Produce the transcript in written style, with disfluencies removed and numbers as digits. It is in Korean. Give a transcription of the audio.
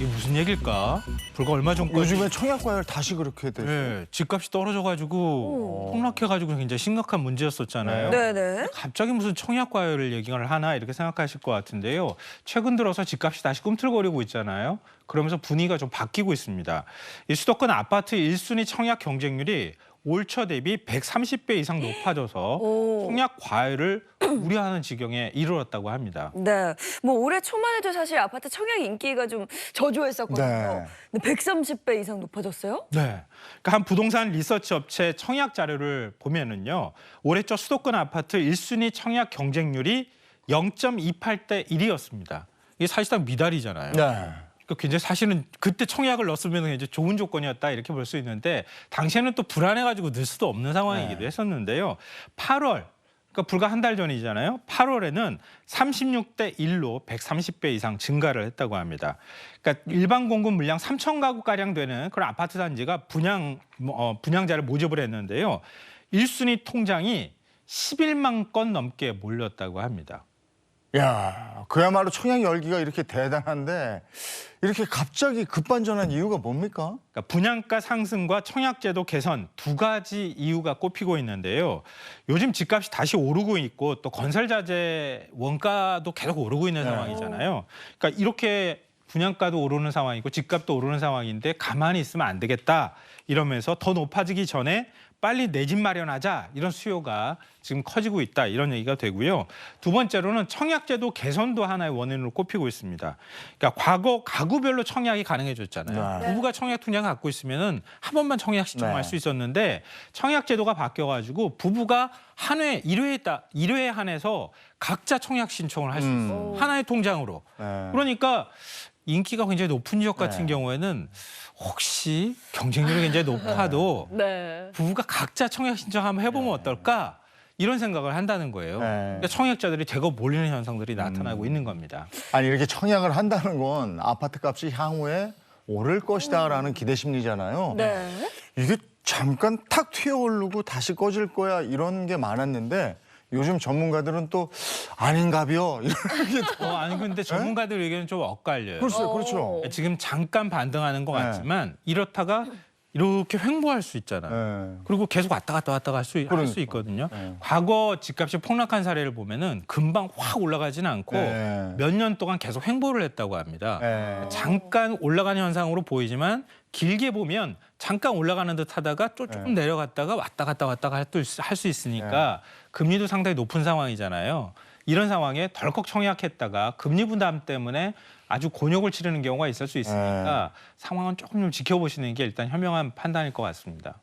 이게 무슨 얘기일까? 불과 얼마 전까지 요즘에 청약 과열 다시 그렇게 돼. 네, 집값이 떨어져가지고 폭락해가지고 굉장히 심각한 문제였었잖아요. 네네. 갑자기 무슨 청약 과열을 얘기를 하나 이렇게 생각하실 것 같은데요. 최근 들어서 집값이 다시 꿈틀거리고 있잖아요. 그러면서 분위기가 좀 바뀌고 있습니다. 이 수도권 아파트 1순위 청약 경쟁률이 올 초 대비 130배 이상 높아져서 오. 청약 과열을 우려하는 지경에 이르렀다고 합니다. 네. 뭐 올해 초만 해도 사실 아파트 청약 인기가 좀 저조했었거든요. 네. 근데 130배 이상 높아졌어요? 네. 그러니까 한 부동산 리서치 업체 청약 자료를 보면은요. 올해 초 수도권 아파트 1순위 청약 경쟁률이 0.28대 1이었습니다. 이게 사실상 미달이잖아요. 네. 그러니까 굉장히 사실은 그때 청약을 넣었으면 이제 좋은 조건이었다 이렇게 볼 수 있는데 당시에는 또 불안해가지고 넣을 수도 없는 상황이기도 했었는데요. 8월 그러니까 불과 한 달 전이잖아요. 8월에는 36대 1로 130배 이상 증가를 했다고 합니다. 그러니까 일반 공급 물량 3천 가구 가량 되는 그런 아파트 단지가 분양자를 모집을 했는데요. 1순위 통장이 11만 건 넘게 몰렸다고 합니다. 야, 그야말로 청약 열기가 이렇게 대단한데 이렇게 갑자기 급반전한 이유가 뭡니까? 그러니까 분양가 상승과 청약제도 개선 두 가지 이유가 꼽히고 있는데요. 요즘 집값이 다시 오르고 있고 또 건설자재 원가도 계속 오르고 있는 상황이잖아요. 그러니까 이렇게 분양가도 오르는 상황이고 집값도 오르는 상황인데 가만히 있으면 안 되겠다 이러면서 더 높아지기 전에 빨리 내 집 마련하자 이런 수요가 지금 커지고 있다 이런 얘기가 되고요. 두 번째로는 청약제도 개선도 하나의 원인으로 꼽히고 있습니다. 그러니까 과거 가구별로 청약이 가능해졌잖아요. 네. 부부가 청약 통장 갖고 있으면은 한 번만 청약 신청할 네. 수 있었는데 청약제도가 바뀌어가지고 부부가 한 회, 1회에 한해서 각자 청약 신청을 할 수 있어요. 하나의 통장으로. 네. 그러니까 인기가 굉장히 높은 지역 같은 네. 경우에는 혹시 경쟁률이 굉장히 높아도 네. 부부가 각자 청약 신청 한번 해보면 어떨까? 이런 생각을 한다는 거예요. 네. 그러니까 청약자들이 대거 몰리는 현상들이 나타나고 있는 겁니다. 아니 이렇게 청약을 한다는 건 아파트 값이 향후에 오를 것이다라는 기대 심리잖아요. 네. 이게 잠깐 탁 튀어오르고 다시 꺼질 거야 이런 게 많았는데 요즘 전문가들은 또 아닌가벼 이런 게 또. 아니 근데 전문가들 의견은 좀 엇갈려요. 그렇죠. 지금 잠깐 반등하는 것 네. 같지만 이렇다가 이렇게 횡보할 수 있잖아요. 네. 그리고 계속 왔다 갔다 할 수 그러니까. 있거든요. 네. 과거 집값이 폭락한 사례를 보면은 금방 확 올라가지는 않고 네. 몇 년 동안 계속 횡보를 했다고 합니다. 네. 잠깐 올라가는 현상으로 보이지만 길게 보면 잠깐 올라가는 듯 하다가 조금 내려갔다가 왔다 갔다 할 수 있으니까 금리도 상당히 높은 상황이잖아요. 이런 상황에 덜컥 청약했다가 금리 부담 때문에 아주 곤욕을 치르는 경우가 있을 수 있으니까 상황은 조금 좀 지켜보시는 게 일단 현명한 판단일 것 같습니다.